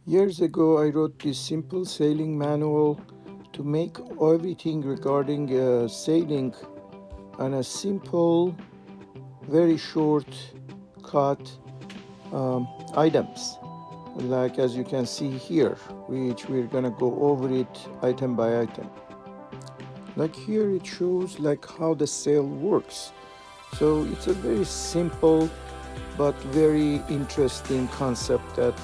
Years ago, I wrote this simple sailing manual to make everything regarding sailing on a simple, very short cut items. Like as you can see here, which we're gonna go over it item by item. Like here, it shows like how the sail works. So it's a very simple but very interesting concept that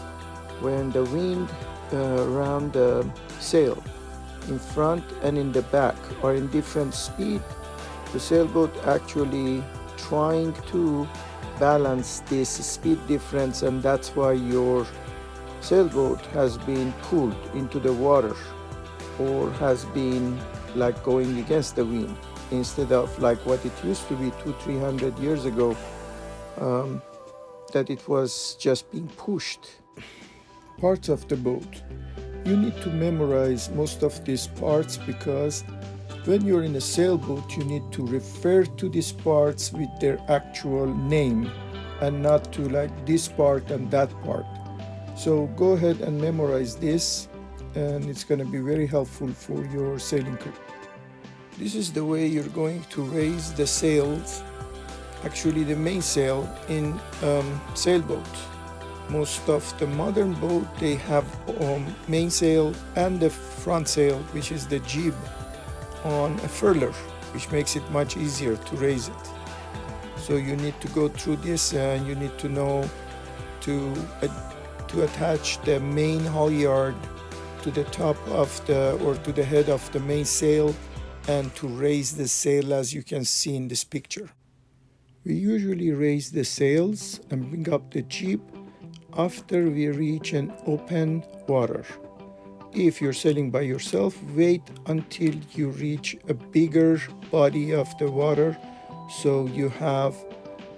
when the wind around the sail in front and in the back are in different speed, the sailboat actually trying to balance this speed difference, and that's why your sailboat has been pulled into the water or has been like going against the wind instead of like what it used to be 200-300 years ago, that it was just being pushed. Parts of the boat. You need to memorize most of these parts because when you're in a sailboat, you need to refer to these parts with their actual name and not to like this part and that part. So go ahead and memorize this, and it's going to be very helpful for your sailing career. This is the way you're going to raise the sails, actually the mainsail in sailboat. Most of the modern boat, they have mainsail and the front sail, which is the jib, on a furler, which makes it much easier to raise it. So you need to go through this, and you need to know to attach the main halyard to the top of the or to the head of the mainsail and to raise the sail as you can see in this picture. We usually raise the sails and bring up the jib after we reach an open water. If you're sailing by yourself, wait until you reach a bigger body of the water so you have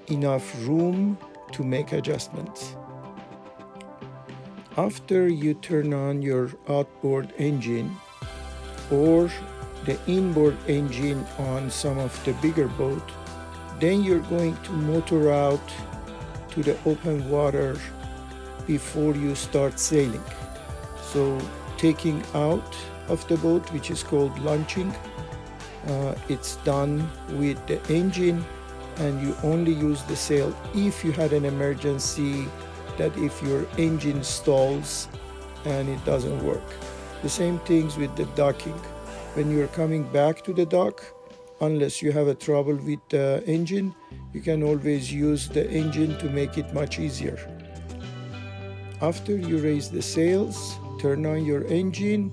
enough room to make adjustments. After you turn on your outboard engine or the inboard engine on some of the bigger boat, then you're going to motor out to the open water before you start sailing. So taking out of the boat, which is called launching, it's done with the engine, and you only use the sail if you had an emergency, that if your engine stalls and it doesn't work. The same things with the docking. When you're coming back to the dock, unless you have a trouble with the engine, you can always use the engine to make it much easier. After you raise the sails, turn on your engine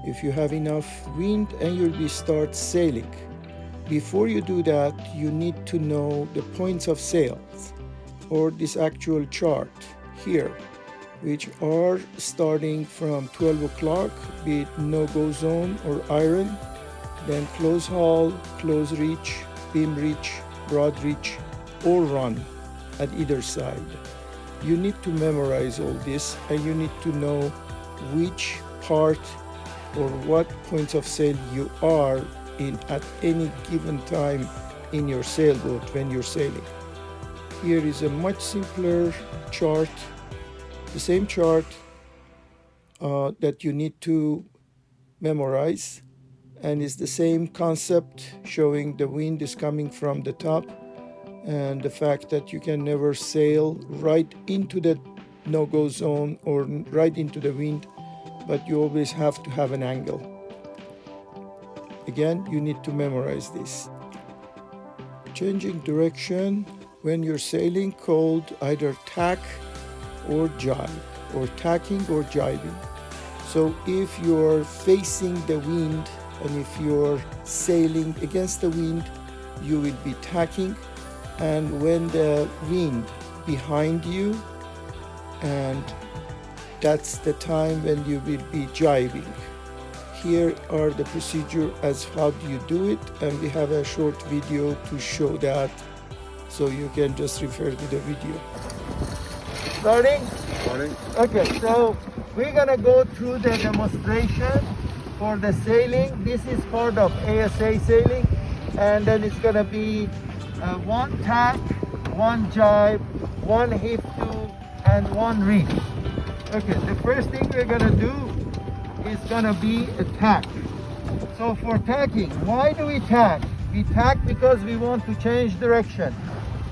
if you have enough wind, and you'll start sailing. Before you do that, you need to know the points of sails, or this actual chart here, which are starting from 12 o'clock, be it no-go zone or iron, then close haul, close reach, beam reach, broad reach, or run at either side. You need to memorize all this, and you need to know which part or what points of sail you are in at any given time in your sailboat when you're sailing. Here is a much simpler chart, the same chart that you need to memorize, and it's the same concept showing the wind is coming from the top, and the fact that you can never sail right into the no-go zone or right into the wind, but you always have to have an angle. Again, you need to memorize this. Changing direction when you're sailing, called either tack or jibe, or tacking or jibing. So if you're facing the wind and if you're sailing against the wind, you will be tacking, and when the wind behind you, and that's the time when you will be jibing. Here are the procedure as how do you do it, and we have a short video to show that, so you can just refer to the video. Starting? Starting. Okay, so we're gonna go through the demonstration for the sailing. This is part of ASA sailing, and then it's gonna be one tack, one jibe, one heave to, and one reef. Okay, the first thing we're gonna do is gonna be a tack. So for tacking, why do we tack? We tack because we want to change direction.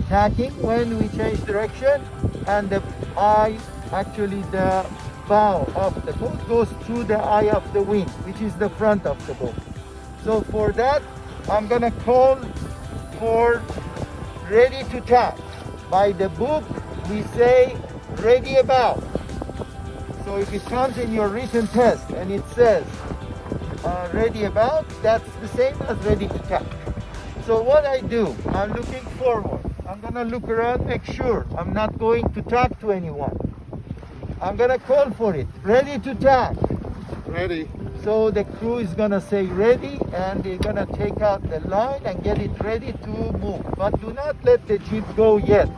Tacking when we change direction, and the eye, actually the bow of the boat goes through the eye of the wind, which is the front of the boat. So for that, I'm gonna call for ready to tack. By the book, we say ready about. So if it comes in your written test and it says ready about, that's the same as ready to tack. So what I do, I'm looking forward. I'm gonna look around, make sure I'm not going to tack to anyone. I'm gonna call for it. Ready to tack. Ready. So the crew is gonna say ready, and they're gonna take out the line and get it ready to move. But do not let the jib go yet.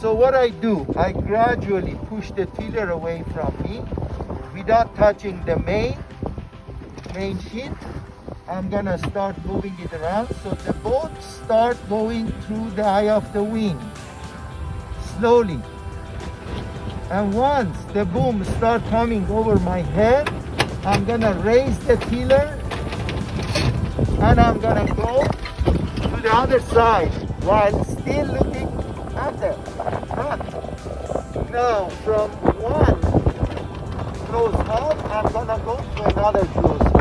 So what I do, I gradually push the tiller away from me without touching the main sheet. I'm gonna start moving it around. So the boat start going through the eye of the wind, slowly. And once the boom start coming over my head, I'm gonna raise the tiller and I'm gonna go to the other side while still looking at the front. Now from one close hull, I'm gonna go to another close hull.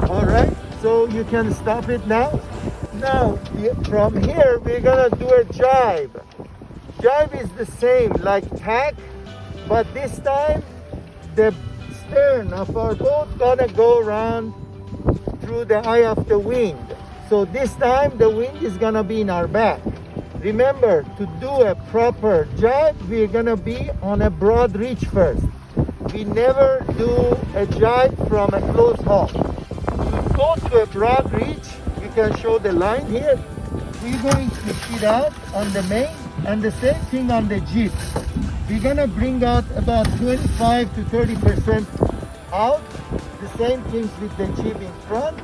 All right, so you can stop it now. Now from here, we're gonna do a jibe. Jibe is the same like tack, but this time the stern of our boat gonna go around through the eye of the wind. So this time the wind is gonna be in our back. Remember, to do a proper jibe, we're gonna be on a broad reach first. We never do a jibe from a close hull. To go to a broad reach, you can show the line here. We're going to sit out on the main, and the same thing on the jib. We're gonna bring out about 25 to 30% out. The same things with the jib in front.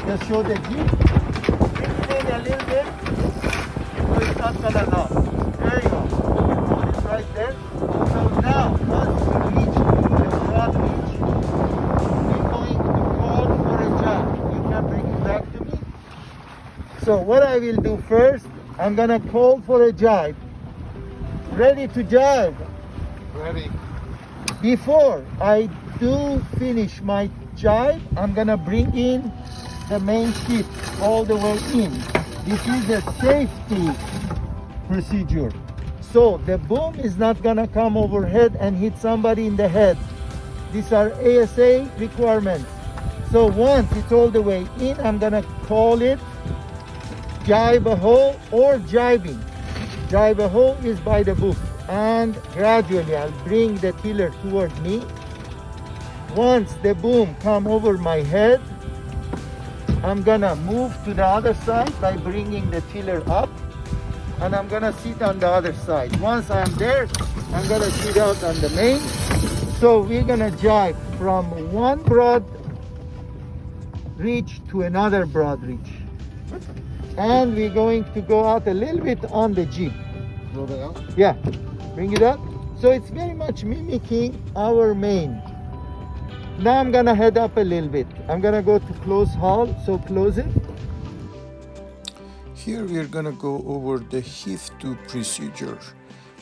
Just show the jib. Bring it in a little bit, so it's not gonna knock. There you go. Hold it right there. So now, once you reach the broad reach, we're going to call for a jibe. You can bring it back to me. So what I will do first, I'm gonna call for a jibe. Ready to jibe. Ready. Before I do finish my jibe, I'm gonna bring in the main sheet all the way in. This is a safety procedure. So the boom is not gonna come overhead and hit somebody in the head. These are ASA requirements. So once it's all the way in, I'm gonna call it jibe a hole or jibing. Jibe a hole is by the book, and gradually I'll bring the tiller toward me. Once the boom come over my head, I'm gonna move to the other side by bringing the tiller up, and I'm gonna sit on the other side. Once I'm there, I'm gonna sit out on the main. So we're gonna jibe from one broad reach to another broad reach. And we're going to go out a little bit on the jib. Roll that out. Yeah, bring it up. So it's very much mimicking our main. Now I'm gonna head up a little bit. I'm gonna go to close hull, so close it. Here we're gonna go over the heave to procedure.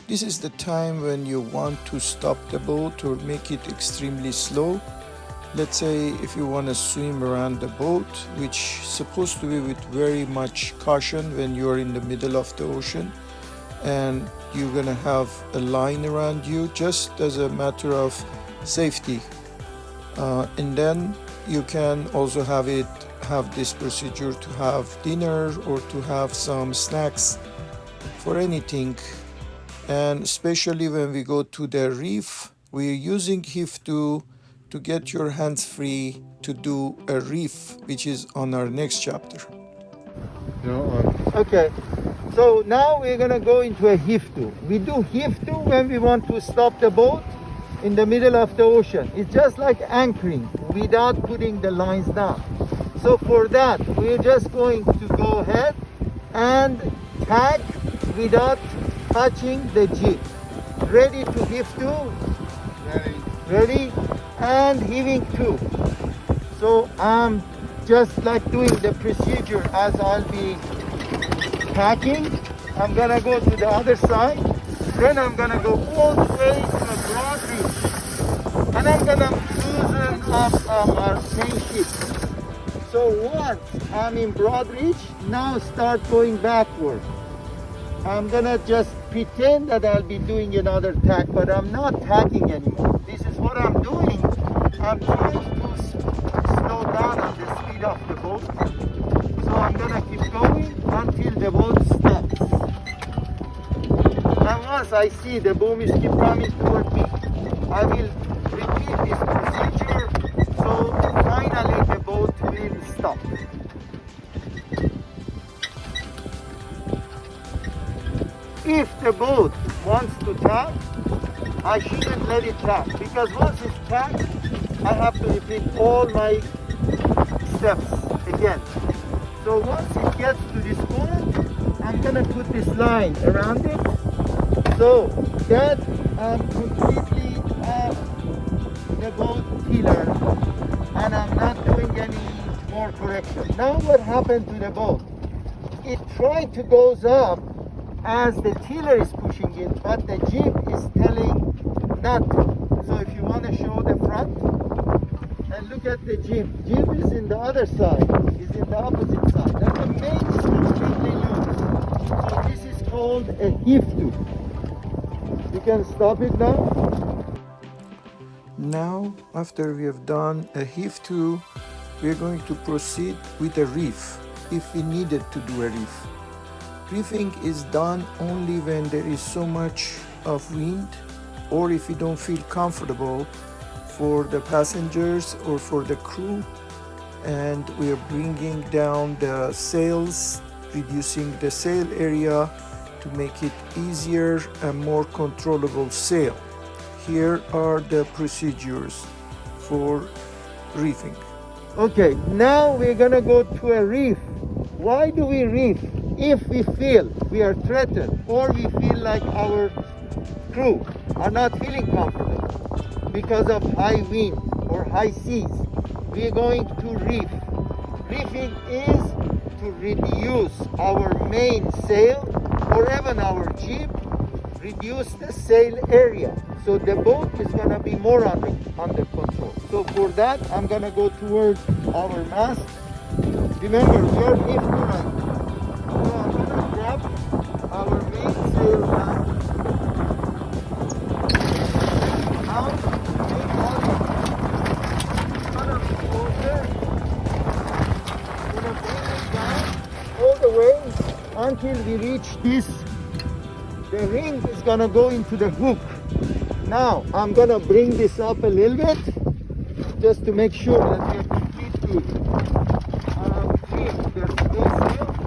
This is the time when you want to stop the boat or make it extremely slow. Let's say if you want to swim around the boat, which is supposed to be with very much caution when you are in the middle of the ocean, and you're gonna have a line around you just as a matter of safety. And then you can also have this procedure to have dinner or to have some snacks for anything. And especially when we go to the reef, we're using heave to get your hands free to do a reef, which is on our next chapter. Okay, so now we're gonna go into a heave to. We do heave to when we want to stop the boat in the middle of the ocean. It's just like anchoring without putting the lines down. So for that, we're just going to go ahead and tack without touching the jib. ready to heave to? Ready. Ready? And heaving to. So I'm just like doing the procedure as I'll be tacking. I'm gonna go to the other side. Then I'm gonna go all the way to the broad reach. And I'm gonna loosen up our main ship. So once I'm in broad reach, now start going backward. I'm gonna just pretend that I'll be doing another tack, but I'm not tacking anymore. This is what I'm doing. I'm trying to slow down on the speed of the boat. So I'm gonna keep going until the boat stops. And once I see the boom is keep coming toward me, I will repeat this procedure. So finally the boat will stop. If the boat wants to tack, I shouldn't let it tack, because once it's tacked, I have to repeat all my steps again. So once it gets to this point, I'm gonna put this line around it so that I'm completely off the boat tiller and I'm not doing any more correction. Now what happened to the boat? It tried to goes up as the tiller is pushing it, but the jib is telling not to. So if you want to show the front, and look at the jib. Jib is in the other side, is in the opposite side. And the main is completely loose. So this is called a heave to. You can stop it now. Now, after we have done a heave to, we are going to proceed with a reef if we needed to do a reef. Reefing is done only when there is so much of wind or if you don't feel comfortable for the passengers or for the crew, and we are bringing down the sails, reducing the sail area to make it easier and more controllable sail. Here are the procedures for reefing. Okay, now we're gonna go to a reef. Why do we reef? If we feel we are threatened or we feel like our crew are not feeling comfortable because of high wind or high seas, we are going to reef. Reefing is to reduce our main sail or even our jib, reduce the sail area. So the boat is going to be more under control. So for that, I'm going to go towards our mast. Remember, we are reefed right. So I'm going to grab our main sail now. Out, make all kind of closer. We're going to bring it down all the way until we reach this. The ring is going to go into the hook. Now I'm going to bring this up a little bit just to make sure that we are completely clean.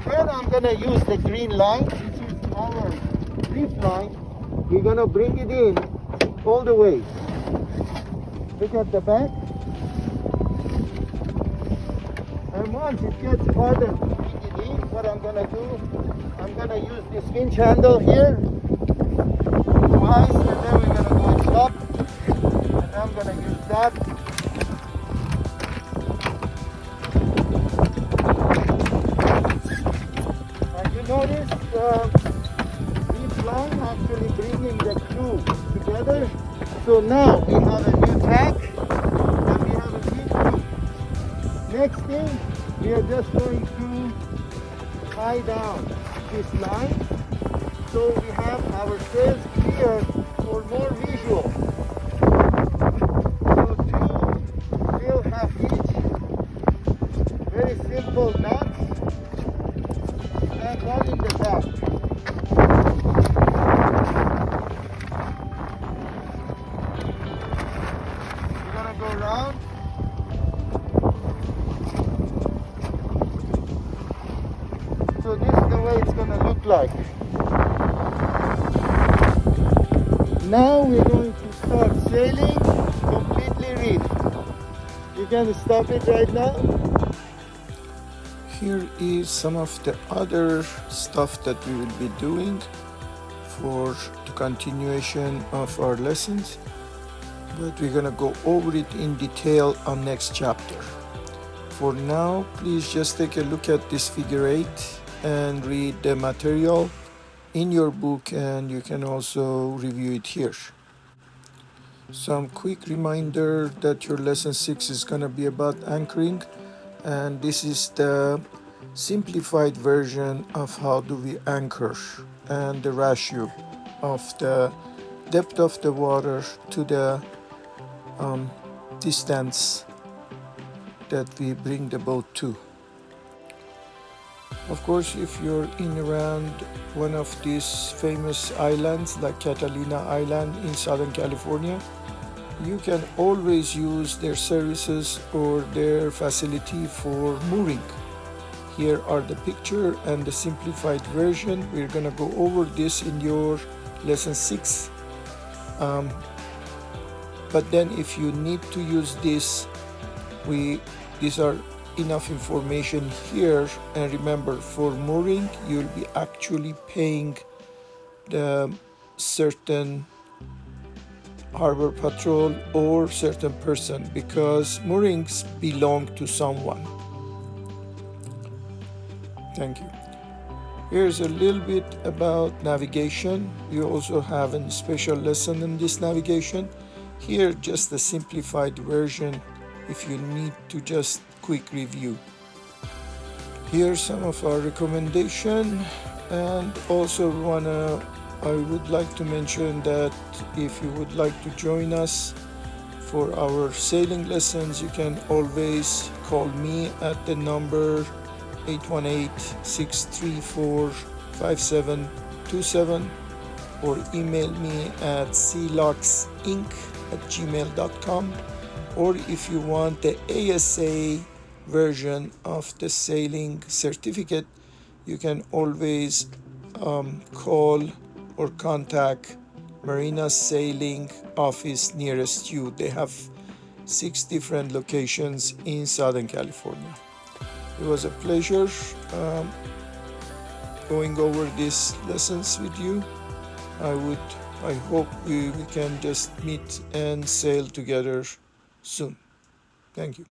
Then I'm going to use the green line, which is our reef line. We're going to bring it in all the way. Look at the back. And once it gets harder to bring it in, what I'm going to do, I'm going to use this winch handle here twice, and then we're going to go up, and I'm going to use that. And you notice each line actually bringing the crew together. So now we have a new tack and we have a new crew. Next thing, we are just going to tie down this line so we have our sails clear for more visual. So two will have each very simple knots and one in the back. We're gonna go around. So this is the way it's gonna look like. Now we're going to start sailing completely reefed. You can stop it right now. Here is some of the other stuff that we will be doing. for the continuation of our lessons, but we're going to go over it in detail on next chapter. For now, please just take a look at this figure 8 and read the material in your book, and you can also review it here. Some quick reminder that your lesson 6 is going to be about anchoring, and this is the simplified version of how do we anchor and the ratio of the depth of the water to the distance that we bring the boat to. Of course, if you're in around one of these famous islands like Catalina Island in Southern California, you can always use their services or their facility for mooring. Here are the picture and the simplified version. We're going to go over this in your lesson 6. But then if you need to use this, these are enough information here. And remember, for mooring, you'll be actually paying the certain harbor patrol or certain person, because moorings belong to someone. Thank you. Here's a little bit about navigation. You also have a special lesson in this navigation. Here, just the simplified version if you need to just quick review. Here's some of our recommendation, and also I would like to mention that if you would like to join us for our sailing lessons, you can always call me at the number 818-634-5727 or email me at sealocksinc@gmail.com. Or if you want the ASA version of the sailing certificate, you can always call or contact Marina Sailing office nearest you. They have 6 different locations in Southern California. It was a pleasure going over these lessons with you. I hope we can just meet and sail together soon. Thank you.